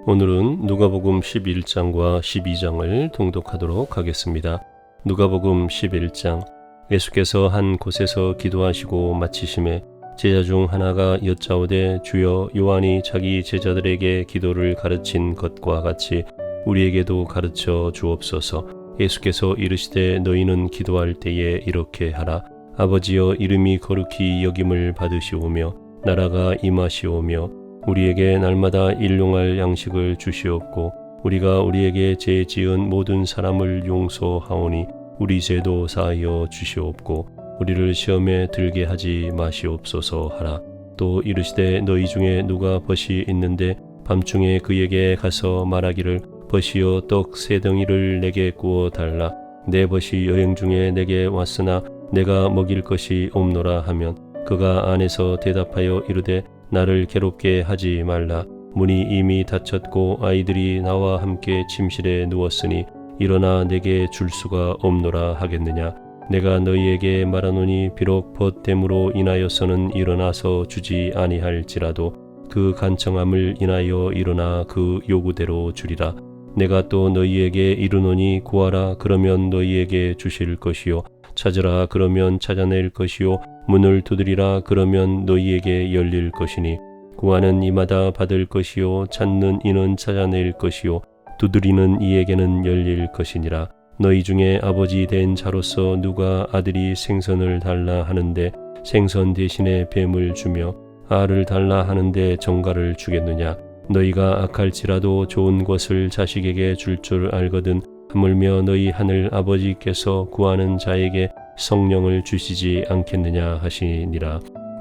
오늘은 누가복음 11장과 12장을 통독하도록 하겠습니다. 누가복음 11장. 예수께서 한 곳에서 기도하시고 마치심에 제자 중 하나가 여짜오되 주여, 요한이 자기 제자들에게 기도를 가르친 것과 같이 우리에게도 가르쳐 주옵소서. 예수께서 이르시되 너희는 기도할 때에 이렇게 하라. 아버지여, 이름이 거룩히 여김을 받으시오며 나라가 임하시오며 우리에게 날마다 일용할 양식을 주시옵고 우리가 우리에게 죄 지은 모든 사람을 용서하오니 우리 죄도 사하여 주시옵고 우리를 시험에 들게 하지 마시옵소서 하라. 또 이르시되 너희 중에 누가 벗이 있는데 밤중에 그에게 가서 말하기를 벗이여 떡 3덩이를 내게 구워 달라. 내 벗이 여행 중에 내게 왔으나 내가 먹일 것이 없노라 하면 그가 안에서 대답하여 이르되 나를 괴롭게 하지 말라. 문이 이미 닫혔고 아이들이 나와 함께 침실에 누웠으니 일어나 내게 줄 수가 없노라 하겠느냐. 내가 너희에게 말하노니 비록 벗됨으로 인하여서는 일어나서 주지 아니할지라도 그 간청함을 인하여 일어나 그 요구대로 주리라. 내가 또 너희에게 이르노니 구하라 그러면 너희에게 주실 것이요 찾으라 그러면 찾아낼 것이요 문을 두드리라 그러면 너희에게 열릴 것이니 구하는 이마다 받을 것이요 찾는 이는 찾아낼 것이요 두드리는 이에게는 열릴 것이니라. 너희 중에 아버지 된 자로서 누가 아들이 생선을 달라 하는데 생선 대신에 뱀을 주며 알을 달라 하는데 정갈을 주겠느냐. 너희가 악할지라도 좋은 것을 자식에게 줄 줄 알거든 하물며 너희 하늘 아버지께서 구하는 자에게 성령을 주시지 않겠느냐 하시니라.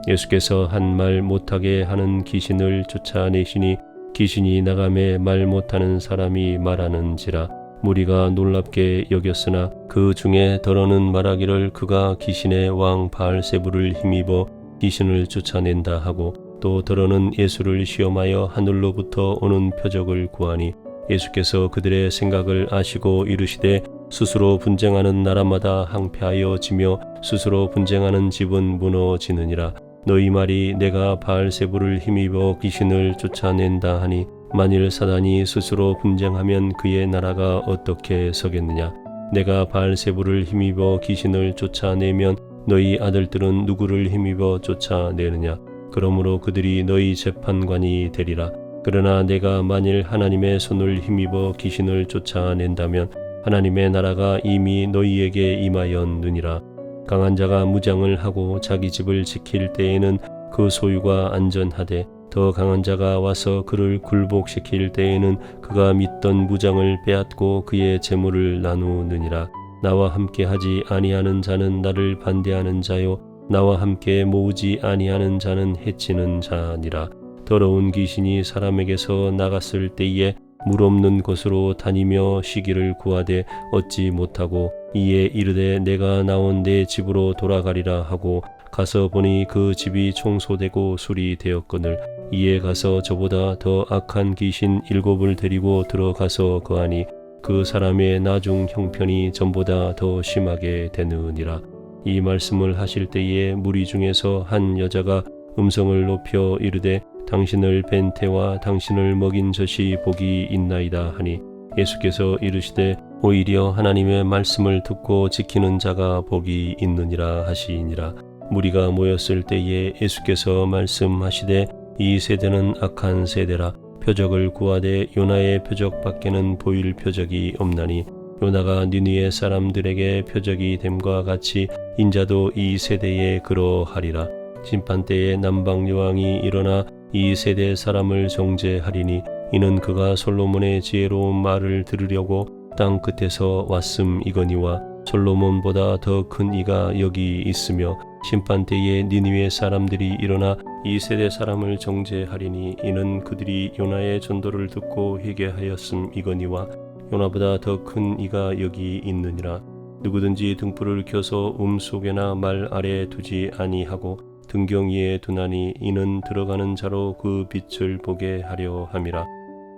예수께서 한 말 못하게 하는 귀신을 쫓아내시니 귀신이 나가매 말 못하는 사람이 말하는지라. 무리가 놀랍게 여겼으나 그 중에 더러는 말하기를 그가 귀신의 왕 바알세불을 힘입어 귀신을 쫓아낸다 하고 또 더러는 예수를 시험하여 하늘로부터 오는 표적을 구하니 예수께서 그들의 생각을 아시고 이르시되 스스로 분쟁하는 나라마다 항폐하여 지며 스스로 분쟁하는 집은 무너지느니라. 너희 말이 내가 바알세불을 힘입어 귀신을 쫓아낸다 하니 만일 사단이 스스로 분쟁하면 그의 나라가 어떻게 서겠느냐. 내가 바알세불을 힘입어 귀신을 쫓아내면 너희 아들들은 누구를 힘입어 쫓아내느냐. 그러므로 그들이 너희 재판관이 되리라. 그러나 내가 만일 하나님의 손을 힘입어 귀신을 쫓아낸다면 하나님의 나라가 이미 너희에게 임하였느니라. 강한 자가 무장을 하고 자기 집을 지킬 때에는 그 소유가 안전하되 더 강한 자가 와서 그를 굴복시킬 때에는 그가 믿던 무장을 빼앗고 그의 재물을 나누느니라. 나와 함께 하지 아니하는 자는 나를 반대하는 자요 나와 함께 모으지 아니하는 자는 해치는 자니라. 더러운 귀신이 사람에게서 나갔을 때에 물 없는 곳으로 다니며 쉬기를 구하되 얻지 못하고 이에 이르되 내가 나온 내 집으로 돌아가리라 하고 가서 보니 그 집이 청소되고 수리되었거늘 이에 가서 저보다 더 악한 귀신 7을 데리고 들어가서 거하니 그 사람의 나중 형편이 전보다 더 심하게 되느니라. 이 말씀을 하실 때에 무리 중에서 한 여자가 음성을 높여 이르되 당신을 뵌 태와 당신을 먹인 젖이 복이 있나이다 하니 예수께서 이르시되 오히려 하나님의 말씀을 듣고 지키는 자가 복이 있느니라 하시니라. 무리가 모였을 때에 예수께서 말씀하시되 이 세대는 악한 세대라. 표적을 구하되 요나의 표적밖에는 보일 표적이 없나니 요나가 니느웨 사람들에게 표적이 됨과 같이 인자도 이 세대에 그러하리라. 심판 때에 남방 여왕이 일어나 이 세대 사람을 정죄하리니 이는 그가 솔로몬의 지혜로운 말을 들으려고 땅 끝에서 왔음이거니와 솔로몬보다 더 큰 이가 여기 있으며 심판 때에 니느웨 사람들이 일어나 이 세대 사람을 정죄하리니 이는 그들이 요나의 전도를 듣고 회개하였음이거니와 요나보다 더 큰 이가 여기 있느니라. 누구든지 등불을 켜서 속에나 말 아래에 두지 아니하고 등경 위에 두나니 이는 들어가는 자로 그 빛을 보게 하려 함이라.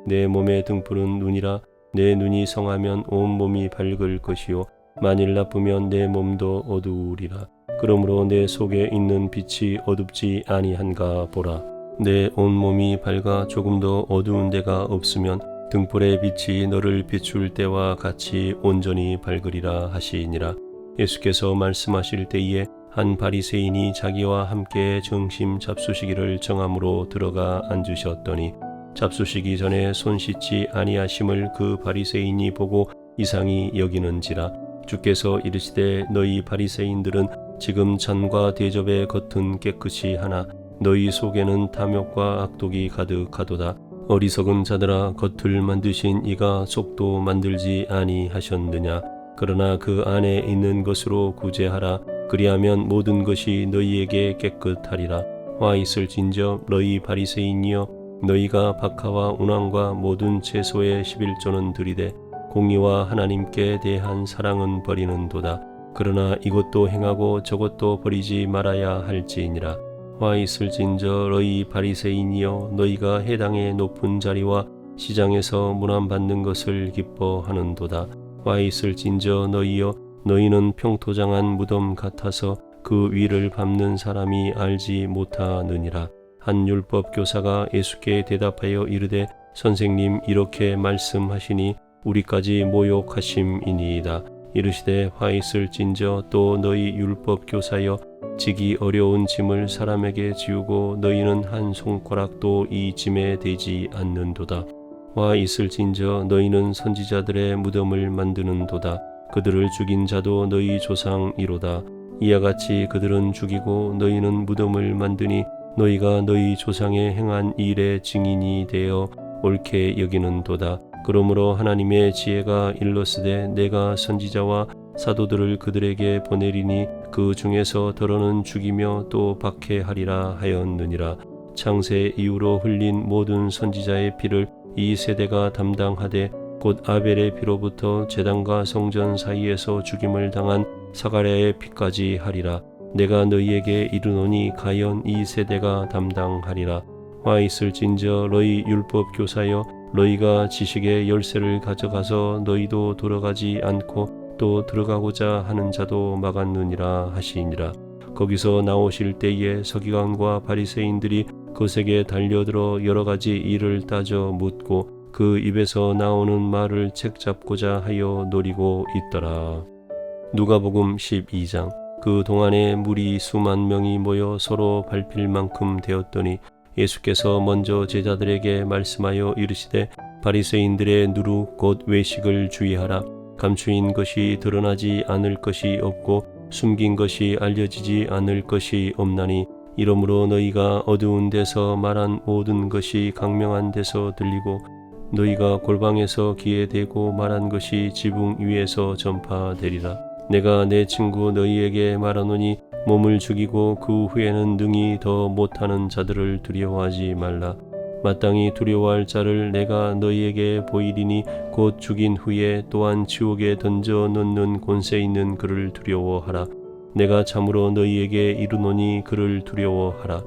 내 몸의 등불은 눈이라. 내 눈이 성하면 온 몸이 밝을 것이요 만일 나쁘면 내 몸도 어두우리라. 그러므로 내 속에 있는 빛이 어둡지 아니한가 보라. 내 온몸이 밝아 조금도 어두운 데가 없으면 등불의 빛이 너를 비출 때와 같이 온전히 밝으리라 하시니라. 예수께서 말씀하실 때에 한 바리새인이 자기와 함께 점심 잡수시기를 정함으로 들어가 앉으셨더니 잡수시기 전에 손 씻지 아니하심을 그 바리새인이 보고 이상히 여기는지라. 주께서 이르시되 너희 바리새인들은 지금 잔과 대접의 겉은 깨끗이 하나 너희 속에는 탐욕과 악독이 가득하도다. 어리석은 자들아, 겉을 만드신 이가 속도 만들지 아니하셨느냐. 그러나 그 안에 있는 것으로 구제하라. 그리하면 모든 것이 너희에게 깨끗하리라. 화 있을진저 너희 바리새인이여, 너희가 박하와 운항과 모든 채소의 11조는 들이되 공의와 하나님께 대한 사랑은 버리는도다. 그러나 이것도 행하고 저것도 버리지 말아야 할지니라. 화 있을진저 너희 바리새인이여, 너희가 해당의 높은 자리와 시장에서 문안받는 것을 기뻐하는도다. 화 있을진저 너희여, 너희는 평토장한 무덤 같아서 그 위를 밟는 사람이 알지 못하느니라. 한 율법 교사가 예수께 대답하여 이르되 선생님, 이렇게 말씀하시니 우리까지 모욕하심이니이다. 이르시되 화 있을진저 또 너희 율법 교사여, 지기 어려운 짐을 사람에게 지우고 너희는 한 손가락도 이 짐에 대지 않는도다. 화 있을진저 너희는 선지자들의 무덤을 만드는도다. 그들을 죽인 자도 너희 조상이로다. 이와 같이 그들은 죽이고 너희는 무덤을 만드니 너희가 너희 조상의 행한 일의 증인이 되어 옳게 여기는도다. 그러므로 하나님의 지혜가 일렀으되 내가 선지자와 사도들을 그들에게 보내리니 그 중에서 더러는 죽이며 또 박해하리라 하였느니라. 창세 이후로 흘린 모든 선지자의 피를 이 세대가 담당하되 곧 아벨의 피로부터 제단과 성전 사이에서 죽임을 당한 사가랴의 피까지 하리라. 내가 너희에게 이르노니 가연 이 세대가 담당하리라. 화 있을진저 너희 율법 교사여, 너희가 지식의 열쇠를 가져가서 너희도 돌아가지 않고 또 들어가고자 하는 자도 막았느니라 하시니라. 거기서 나오실 때에 서기관과 바리새인들이 그에게 달려들어 여러 가지 일을 따져 묻고 그 입에서 나오는 말을 책잡고자 하여 노리고 있더라. 누가복음 12장. 그 동안에 무리 수만 명이 모여 서로 밟힐 만큼 되었더니 예수께서 먼저 제자들에게 말씀하여 이르시되 바리새인들의 누루 곧 외식을 주의하라. 감추인 것이 드러나지 않을 것이 없고 숨긴 것이 알려지지 않을 것이 없나니 이러므로 너희가 어두운 데서 말한 모든 것이 강명한 데서 들리고 너희가 골방에서 귀에 대고 말한 것이 지붕 위에서 전파되리라. 내가 내 친구 너희에게 말하노니 몸을 죽이고 그 후에는 능히 더 못하는 자들을 두려워하지 말라. 마땅히 두려워할 자를 내가 너희에게 보이리니 곧 죽인 후에 또한 지옥에 던져 넣는 권세 있는 그를 두려워하라. 내가 참으로 너희에게 이르노니 그를 두려워하라.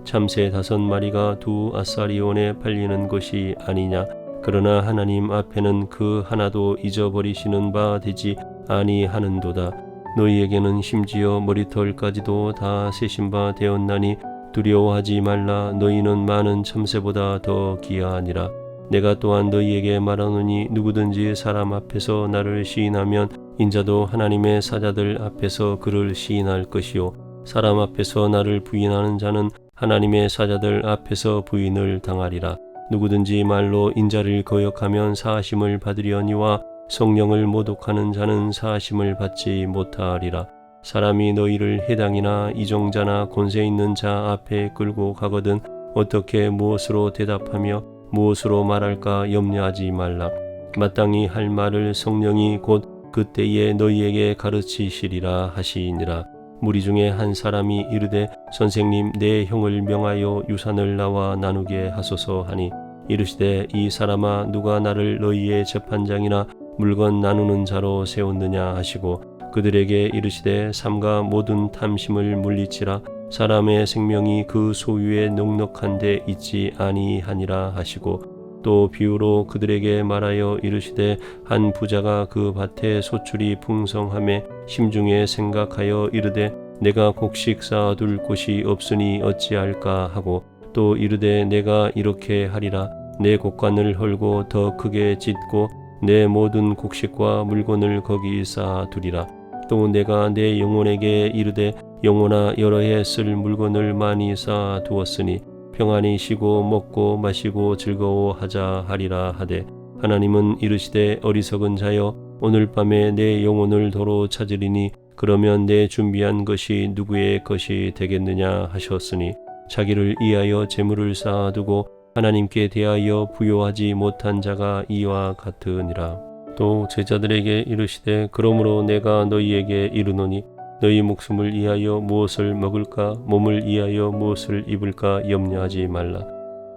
참새 5마리가 두 아사리온에 팔리는 것이 아니냐. 그러나 하나님 앞에는 그 하나도 잊어버리시는 바 되지 아니하는도다. 너희에게는 심지어 머리털까지도 다 세신 바 되었나니 두려워하지 말라. 너희는 많은 참새보다 더 귀하니라. 내가 또한 너희에게 말하노니 누구든지 사람 앞에서 나를 시인하면 인자도 하나님의 사자들 앞에서 그를 시인할 것이요, 사람 앞에서 나를 부인하는 자는 하나님의 사자들 앞에서 부인을 당하리라. 누구든지 말로 인자를 거역하면 사하심을 받으려니와 성령을 모독하는 자는 사하심을 받지 못하리라. 사람이 너희를 해당이나 이종자나 권세 있는 자 앞에 끌고 가거든 어떻게 무엇으로 대답하며 무엇으로 말할까 염려하지 말라. 마땅히 할 말을 성령이 곧 그때에 너희에게 가르치시리라 하시니라. 무리 중에 한 사람이 이르되 선생님, 내 형을 명하여 유산을 나와 나누게 하소서 하니 이르시되 이 사람아, 누가 나를 너희의 재판장이나 물건 나누는 자로 세웠느냐 하시고 그들에게 이르시되 삼가 모든 탐심을 물리치라. 사람의 생명이 그 소유에 넉넉한 데 있지 아니하니라 하시고 또 비유로 그들에게 말하여 이르시되 한 부자가 그 밭에 소출이 풍성하매 심중에 생각하여 이르되 내가 곡식 쌓아둘 곳이 없으니 어찌할까 하고 또 이르되 내가 이렇게 하리라. 내 곡간을 헐고 더 크게 짓고 내 모든 곡식과 물건을 거기 쌓아두리라. 또 내가 내 영혼에게 이르되 영혼아 여러 해 쓸 물건을 많이 쌓아두었으니 평안히 쉬고 먹고 마시고 즐거워하자 하리라 하되 하나님은 이르시되 어리석은 자여 오늘 밤에 내 영혼을 도로 찾으리니 그러면 내 준비한 것이 누구의 것이 되겠느냐 하셨으니 자기를 위하여 재물을 쌓아두고 하나님께 대하여 부요하지 못한 자가 이와 같으니라. 또 제자들에게 이르시되 그러므로 내가 너희에게 이르노니 너희 목숨을 위하여 무엇을 먹을까 몸을 위하여 무엇을 입을까 염려하지 말라.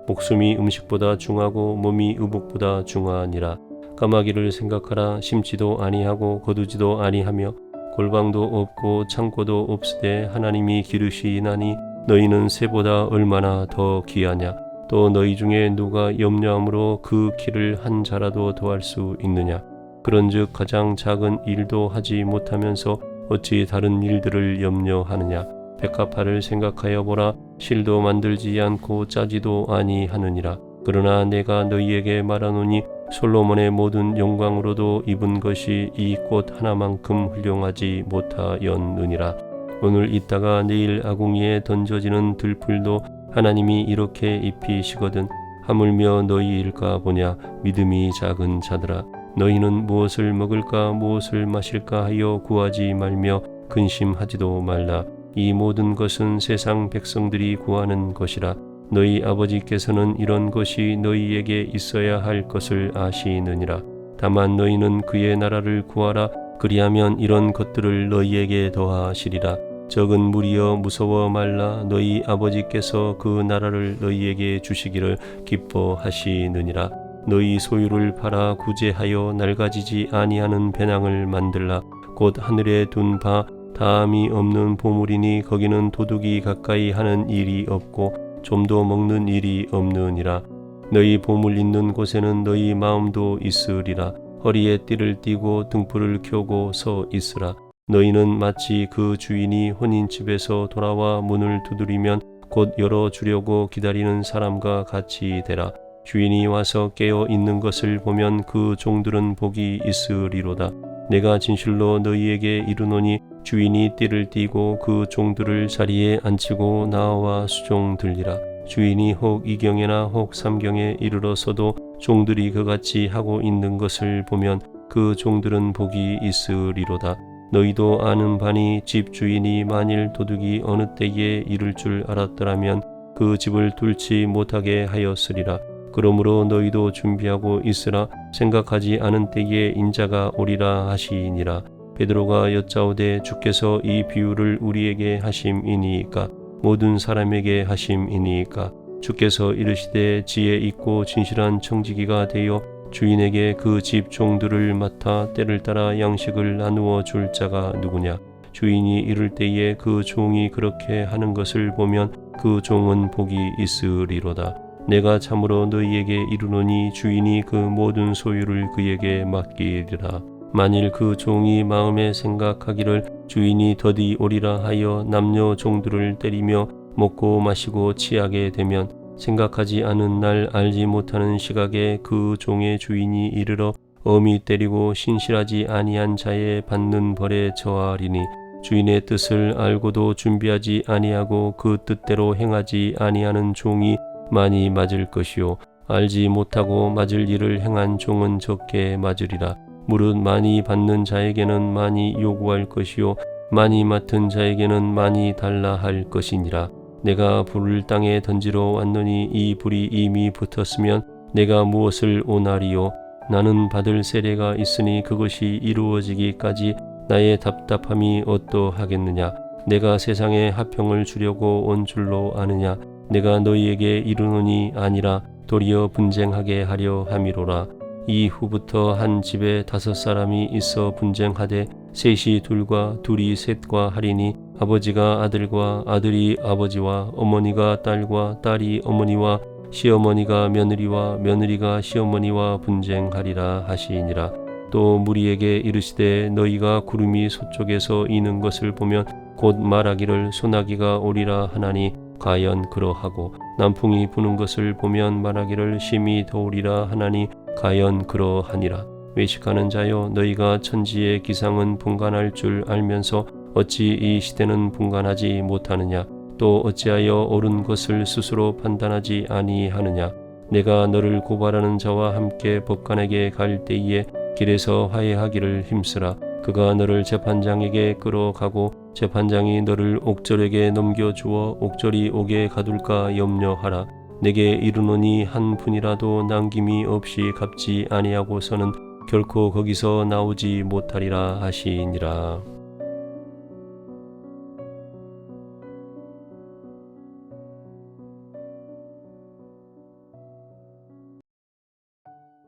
목숨이 음식보다 중하고 몸이 의복보다 중하니라. 까마귀를 생각하라. 심지도 아니하고 거두지도 아니하며 골방도 없고 창고도 없으되 하나님이 기르시나니 너희는 새보다 얼마나 더 귀하냐. 또 너희 중에 누가 염려함으로 그 키를 한 자라도 더할 수 있느냐. 그런즉 가장 작은 일도 하지 못하면서 어찌 다른 일들을 염려하느냐. 백합화를 생각하여 보라. 실도 만들지 않고 짜지도 아니하느니라. 그러나 내가 너희에게 말하노니 솔로몬의 모든 영광으로도 입은 것이 이 꽃 하나만큼 훌륭하지 못하였느니라. 오늘 있다가 내일 아궁이에 던져지는 들풀도 하나님이 이렇게 입히시거든 하물며 너희일까 보냐. 믿음이 작은 자들아 너희는 무엇을 먹을까 무엇을 마실까 하여 구하지 말며 근심하지도 말라. 이 모든 것은 세상 백성들이 구하는 것이라. 너희 아버지께서는 이런 것이 너희에게 있어야 할 것을 아시느니라. 다만 너희는 그의 나라를 구하라. 그리하면 이런 것들을 너희에게 더하시리라. 적은 무리여 무서워 말라. 너희 아버지께서 그 나라를 너희에게 주시기를 기뻐하시느니라. 너희 소유를 팔아 구제하여 낡아지지 아니하는 배낭을 만들라. 곧 하늘에 둔 바 다함이 없는 보물이니 거기는 도둑이 가까이 하는 일이 없고 좀도 먹는 일이 없느니라. 너희 보물 있는 곳에는 너희 마음도 있으리라. 허리에 띠를 띠고 등불을 켜고 서 있으라. 너희는 마치 그 주인이 혼인집에서 돌아와 문을 두드리면 곧 열어주려고 기다리는 사람과 같이 되라. 주인이 와서 깨어 있는 것을 보면 그 종들은 복이 있으리로다. 내가 진실로 너희에게 이르노니 주인이 띠를 띠고 그 종들을 자리에 앉히고 나와 수종들리라. 주인이 혹 2경에나 혹 3경에 이르러서도 종들이 그같이 하고 있는 것을 보면 그 종들은 복이 있으리로다. 너희도 아는 바니 집 주인이 만일 도둑이 어느 때에 이를 줄 알았더라면 그 집을 뚫지 못하게 하였으리라. 그러므로 너희도 준비하고 있으라. 생각하지 않은 때에 인자가 오리라 하시니라. 베드로가 여짜오되 주께서 이 비유를 우리에게 하심이니이까 모든 사람에게 하심이니이까. 주께서 이르시되 지혜 있고 진실한 청지기가 되어 주인에게 그 집 종들을 맡아 때를 따라 양식을 나누어 줄 자가 누구냐. 주인이 이를 때에 그 종이 그렇게 하는 것을 보면 그 종은 복이 있으리로다. 내가 참으로 너희에게 이르노니 주인이 그 모든 소유를 그에게 맡기리라. 만일 그 종이 마음에 생각하기를 주인이 더디 오리라 하여 남녀 종들을 때리며 먹고 마시고 취하게 되면 생각하지 않은 날 알지 못하는 시각에 그 종의 주인이 이르러 엄히 때리고 신실하지 아니한 자의 받는 벌에 처하리니 주인의 뜻을 알고도 준비하지 아니하고 그 뜻대로 행하지 아니하는 종이 많이 맞을 것이요 알지 못하고 맞을 일을 행한 종은 적게 맞으리라. 무릇 많이 받는 자에게는 많이 요구할 것이요 많이 맡은 자에게는 많이 달라 할 것이니라. 내가 불을 땅에 던지러 왔노니 이 불이 이미 붙었으면 내가 무엇을 원하리요. 나는 받을 세례가 있으니 그것이 이루어지기까지 나의 답답함이 어떠하겠느냐. 내가 세상에 화평을 주려고 온 줄로 아느냐. 내가 너희에게 이르노니 아니라 도리어 분쟁하게 하려 함이로라. 이후부터 한 집에 5사람이 있어 분쟁하되 셋이 둘과 둘이 셋과 하리니 아버지가 아들과 아들이 아버지와 어머니가 딸과 딸이 어머니와 시어머니가 며느리와 며느리가 시어머니와 분쟁하리라 하시니라. 또 무리에게 이르시되 너희가 구름이 서쪽에서 이는 것을 보면 곧 말하기를 소나기가 오리라 하나니 과연 그러하고 남풍이 부는 것을 보면 말하기를 심히 더우리라 하나니 가연 그러하니라. 외식하는 자여, 너희가 천지의 기상은 분간할 줄 알면서 어찌 이 시대는 분간하지 못하느냐? 또 어찌하여 옳은 것을 스스로 판단하지 아니하느냐? 내가 너를 고발하는 자와 함께 법관에게 갈 때에 길에서 화해하기를 힘쓰라. 그가 너를 재판장에게 끌어가고 재판장이 너를 옥절에게 넘겨주어 옥절이 옥에 가둘까 염려하라. 내게 이르노니 한 푼이라도 남김이 없이 갚지 아니하고서는 결코 거기서 나오지 못하리라 하시니라.